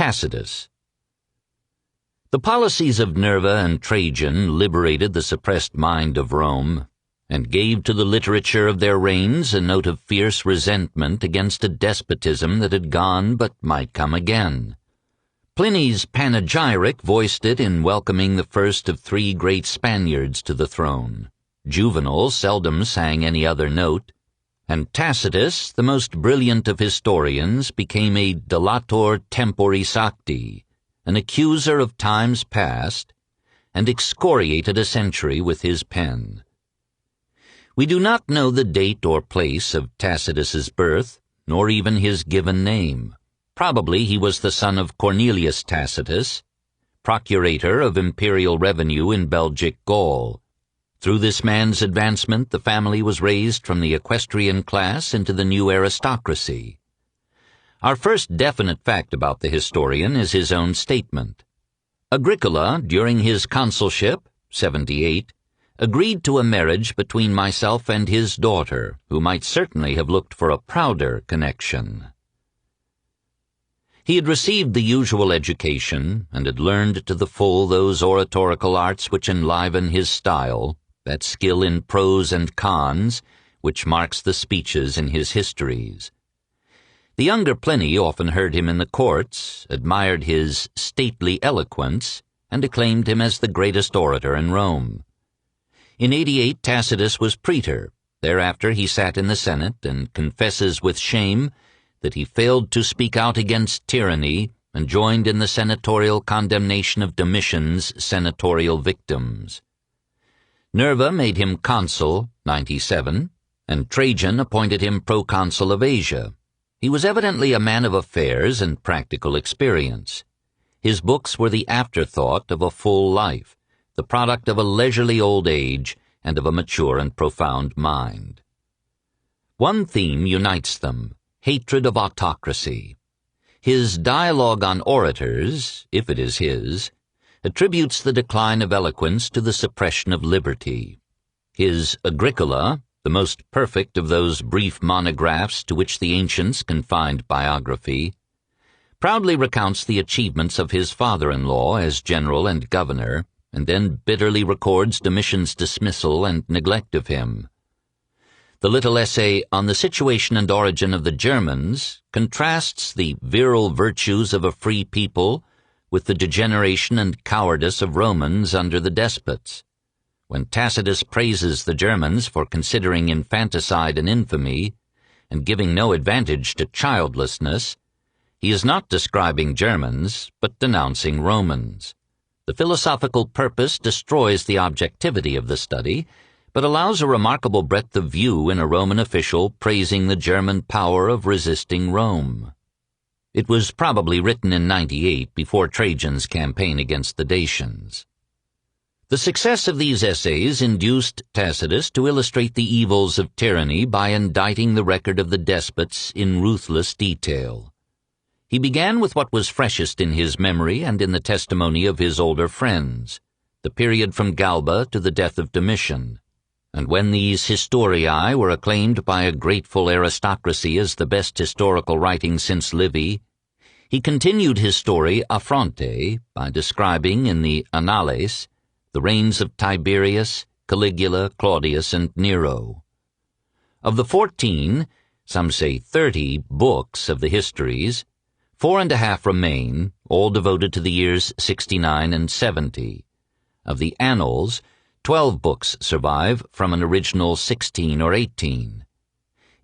Tacitus. The policies of Nerva and Trajan liberated the suppressed mind of Rome, and gave to the literature of their reigns a note of fierce resentment against a despotism that had gone but might come again. Pliny's panegyric voiced it in welcoming the first of three great Spaniards to the throne. Juvenal seldom sang any other note, and Tacitus, the most brilliant of historians, became a delator temporis acti, an accuser of times past, and excoriated a century with his pen. We do not know the date or place of Tacitus's birth, nor even his given name. Probably he was the son of Cornelius Tacitus, procurator of imperial revenue in Belgic Gaul. Through this man's advancement, the family was raised from the equestrian class into the new aristocracy. Our first definite fact about the historian is his own statement. Agricola, during his consulship, 78, agreed to a marriage between myself and his daughter, who might certainly have looked for a prouder connection. He had received the usual education, and had learned to the full those oratorical arts which enliven his style, that skill in prose and cons, which marks the speeches in his histories. The younger Pliny often heard him in the courts, admired his stately eloquence, and acclaimed him as the greatest orator in Rome. In 88 Tacitus was praetor. Thereafter he sat in the Senate, and confesses with shame that he failed to speak out against tyranny and joined in the senatorial condemnation of Domitian's senatorial victims. Nerva made him consul, 97, and Trajan appointed him proconsul of Asia. He was evidently a man of affairs and practical experience. His books were the afterthought of a full life, the product of a leisurely old age and of a mature and profound mind. One theme unites them: hatred of autocracy. His dialogue on orators, if it is his, attributes the decline of eloquence to the suppression of liberty. His Agricola, the most perfect of those brief monographs to which the ancients confined biography, proudly recounts the achievements of his father-in-law as general and governor, and then bitterly records Domitian's dismissal and neglect of him. The little essay on the situation and origin of the Germans contrasts the virile virtues of a free people with the degeneration and cowardice of Romans under the despots. When Tacitus praises the Germans for considering infanticide an infamy and giving no advantage to childlessness, he is not describing Germans, but denouncing Romans. The philosophical purpose destroys the objectivity of the study, but allows a remarkable breadth of view in a Roman official praising the German power of resisting Rome. It was probably written in 98, before Trajan's campaign against the Dacians. The success of these essays induced Tacitus to illustrate the evils of tyranny by indicting the record of the despots in ruthless detail. He began with what was freshest in his memory and in the testimony of his older friends, the period from Galba to the death of Domitian. And when these historiae were acclaimed by a grateful aristocracy as the best historical writing since Livy, he continued his story a fronte by describing in the Annales the reigns of Tiberius, Caligula, Claudius, and Nero. Of the 14, some say 30, books of the histories, 4.5 remain, all devoted to the years 69 and 70. Of the Annals, 12 books survive from an original 16 or 18.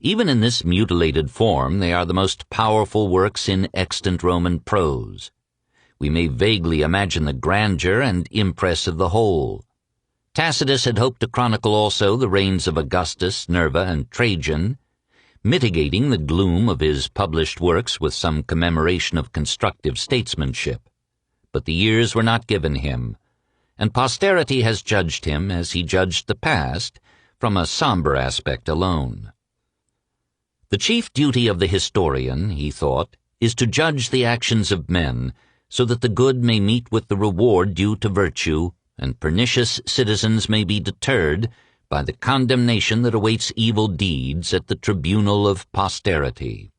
Even in this mutilated form, they are the most powerful works in extant Roman prose. We may vaguely imagine the grandeur and impress of the whole. Tacitus had hoped to chronicle also the reigns of Augustus, Nerva, and Trajan, mitigating the gloom of his published works with some commemoration of constructive statesmanship. But the years were not given him, and posterity has judged him, as he judged the past, from a somber aspect alone. The chief duty of the historian, he thought, is to judge the actions of men, so that the good may meet with the reward due to virtue, and pernicious citizens may be deterred by the condemnation that awaits evil deeds at the tribunal of posterity.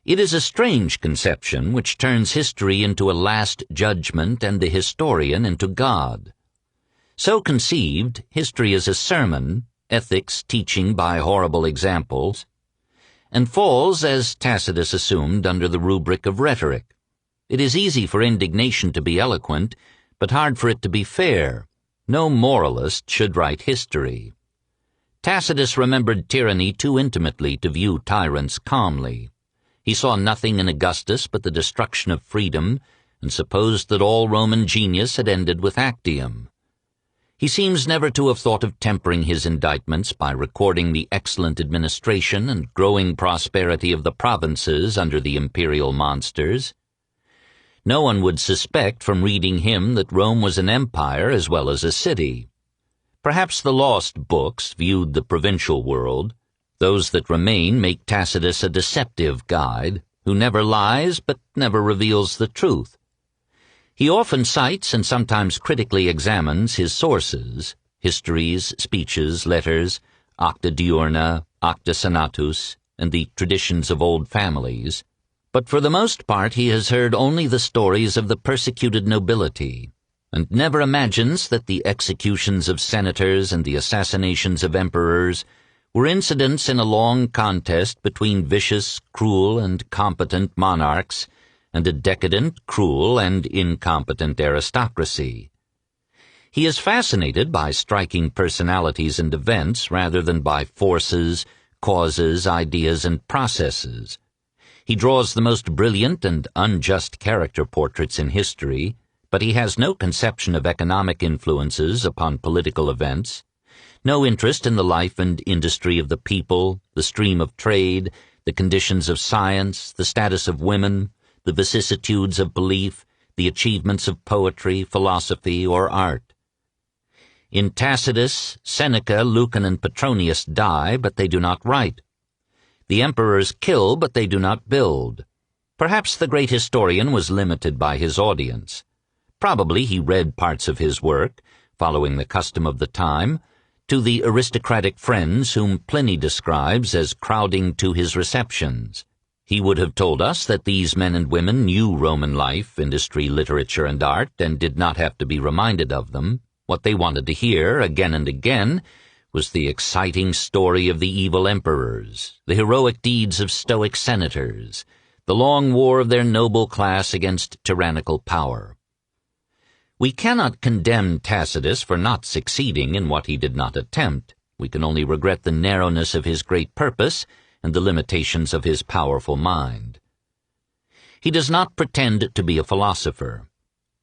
It is a strange conception which turns history into a last judgment and the historian into God. So conceived, history is a sermon, ethics teaching by horrible examples, and falls, as Tacitus assumed, under the rubric of rhetoric. It is easy for indignation to be eloquent, but hard for it to be fair. No moralist should write history. Tacitus remembered tyranny too intimately to view tyrants calmly. He saw nothing in Augustus but the destruction of freedom, and supposed that all Roman genius had ended with Actium. He seems never to have thought of tempering his indictments by recording the excellent administration and growing prosperity of the provinces under the imperial monsters. No one would suspect from reading him that Rome was an empire as well as a city. Perhaps the lost books viewed the provincial world. Those that remain make Tacitus a deceptive guide, who never lies but never reveals the truth. He often cites and sometimes critically examines his sources, histories, speeches, letters, acta diurna, acta senatus, and the traditions of old families, but for the most part he has heard only the stories of the persecuted nobility, and never imagines that the executions of senators and the assassinations of emperors were incidents in a long contest between vicious, cruel, and competent monarchs and a decadent, cruel, and incompetent aristocracy. He is fascinated by striking personalities and events rather than by forces, causes, ideas, and processes. He draws the most brilliant and unjust character portraits in history, but he has no conception of economic influences upon political events, no interest in the life and industry of the people, the stream of trade, the conditions of science, the status of women, the vicissitudes of belief, the achievements of poetry, philosophy, or art. In Tacitus, Seneca, Lucan, and Petronius die, but they do not write. The emperors kill, but they do not build. Perhaps the great historian was limited by his audience. Probably he read parts of his work, following the custom of the time, to the aristocratic friends whom Pliny describes as crowding to his receptions. He would have told us that these men and women knew Roman life, industry, literature, and art, and did not have to be reminded of them. What they wanted to hear, again and again, was the exciting story of the evil emperors, the heroic deeds of stoic senators, the long war of their noble class against tyrannical power. We cannot condemn Tacitus for not succeeding in what he did not attempt. We can only regret the narrowness of his great purpose and the limitations of his powerful mind. He does not pretend to be a philosopher.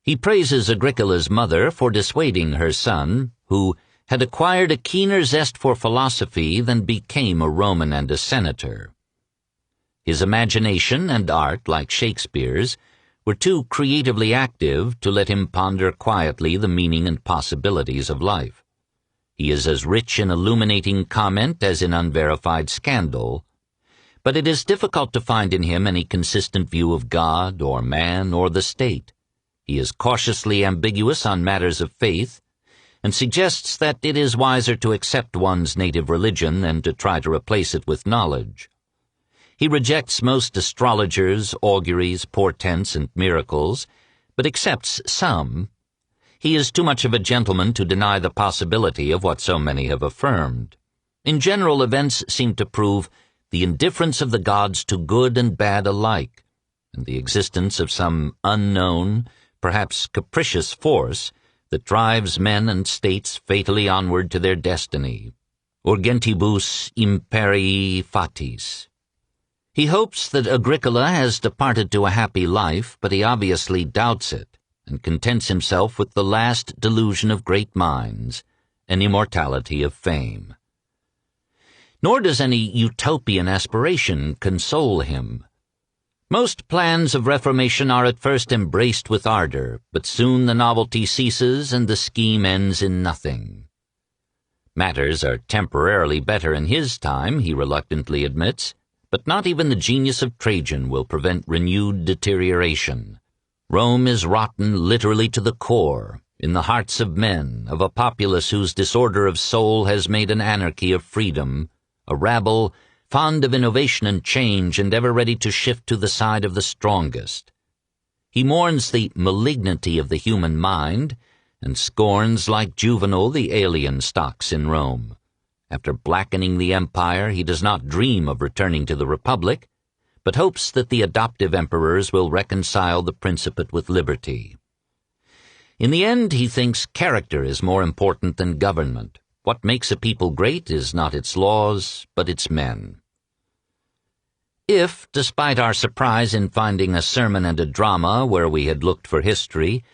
He praises Agricola's mother for dissuading her son, who had acquired a keener zest for philosophy than became a Roman and a senator. His imagination and art, like Shakespeare's, were too creatively active to let him ponder quietly the meaning and possibilities of life. He is as rich in illuminating comment as in unverified scandal, but it is difficult to find in him any consistent view of God or man or the state. He is cautiously ambiguous on matters of faith, and suggests that it is wiser to accept one's native religion than to try to replace it with knowledge. He rejects most astrologers, auguries, portents, and miracles, but accepts some. He is too much of a gentleman to deny the possibility of what so many have affirmed. In general, events seem to prove the indifference of the gods to good and bad alike, and the existence of some unknown, perhaps capricious force that drives men and states fatally onward to their destiny. Urgentibus imperii fatis. He hopes that Agricola has departed to a happy life, but he obviously doubts it, and contents himself with the last delusion of great minds, an immortality of fame. Nor does any utopian aspiration console him. Most plans of reformation are at first embraced with ardor, but soon the novelty ceases and the scheme ends in nothing. Matters are temporarily better in his time, he reluctantly admits, but not even the genius of Trajan will prevent renewed deterioration. Rome is rotten literally to the core, in the hearts of men, of a populace whose disorder of soul has made an anarchy of freedom, a rabble fond of innovation and change and ever ready to shift to the side of the strongest. He mourns the malignity of the human mind and scorns, like Juvenal, the alien stocks in Rome. After blackening the empire, he does not dream of returning to the Republic, but hopes that the adoptive emperors will reconcile the Principate with liberty. In the end, he thinks character is more important than government. What makes a people great is not its laws, but its men. If, despite our surprise in finding a sermon and a drama where we had looked for history,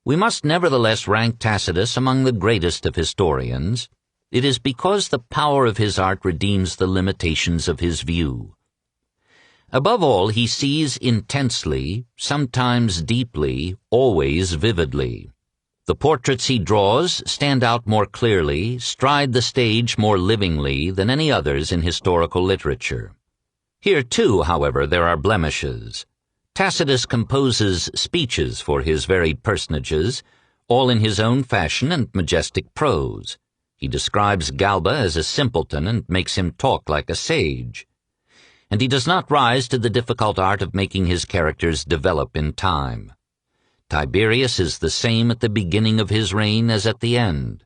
we must nevertheless rank Tacitus among the greatest of historians, it is because the power of his art redeems the limitations of his view. Above all, he sees intensely, sometimes deeply, always vividly. The portraits he draws stand out more clearly, stride the stage more livingly than any others in historical literature. Here, too, however, there are blemishes. Tacitus composes speeches for his varied personages, all in his own fashion and majestic prose. He describes Galba as a simpleton and makes him talk like a sage. And he does not rise to the difficult art of making his characters develop in time. Tiberius is the same at the beginning of his reign as at the end.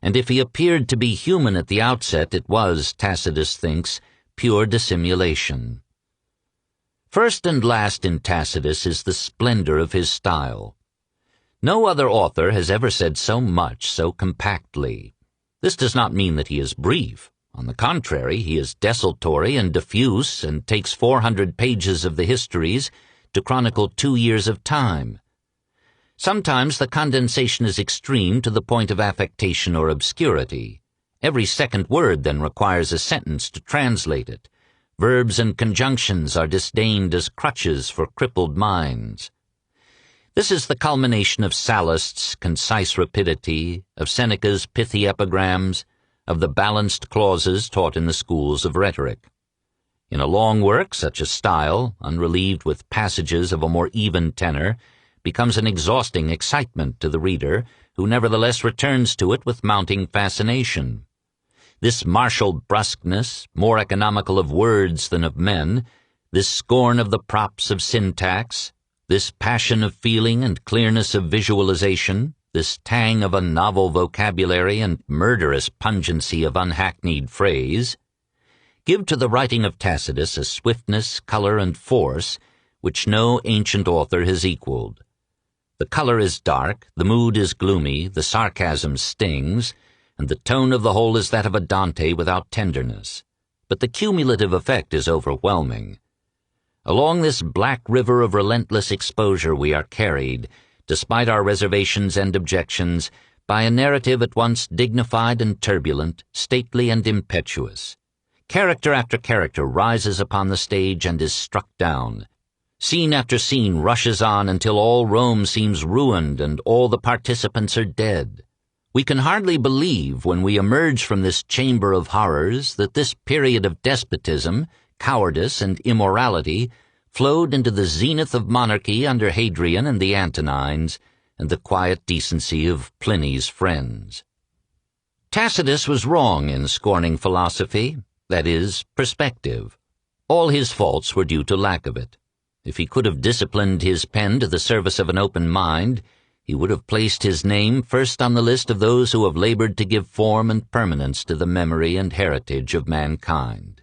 And if he appeared to be human at the outset, it was, Tacitus thinks, pure dissimulation. First and last in Tacitus is the splendor of his style. No other author has ever said so much so compactly. This does not mean that he is brief. On the contrary, he is desultory and diffuse and takes 400 pages of the histories to chronicle 2 years of time. Sometimes the condensation is extreme to the point of affectation or obscurity. Every second word then requires a sentence to translate it. Verbs and conjunctions are disdained as crutches for crippled minds. This is the culmination of Sallust's concise rapidity, of Seneca's pithy epigrams, of the balanced clauses taught in the schools of rhetoric. In a long work, such a style, unrelieved with passages of a more even tenor, becomes an exhausting excitement to the reader, who nevertheless returns to it with mounting fascination. This martial brusqueness, more economical of words than of men, this scorn of the props of syntax, this passion of feeling and clearness of visualization, this tang of a novel vocabulary and murderous pungency of unhackneyed phrase, give to the writing of Tacitus a swiftness, color, and force which no ancient author has equaled. The color is dark, the mood is gloomy, the sarcasm stings, and the tone of the whole is that of a Dante without tenderness. But the cumulative effect is overwhelming. Along this black river of relentless exposure we are carried, despite our reservations and objections, by a narrative at once dignified and turbulent, stately and impetuous. Character after character rises upon the stage and is struck down. Scene after scene rushes on until all Rome seems ruined and all the participants are dead. We can hardly believe, when we emerge from this chamber of horrors, that this period of despotism, cowardice, and immorality flowed into the zenith of monarchy under Hadrian and the Antonines, and the quiet decency of Pliny's friends. Tacitus was wrong in scorning philosophy, that is, perspective. All his faults were due to lack of it. If he could have disciplined his pen to the service of an open mind, he would have placed his name first on the list of those who have labored to give form and permanence to the memory and heritage of mankind.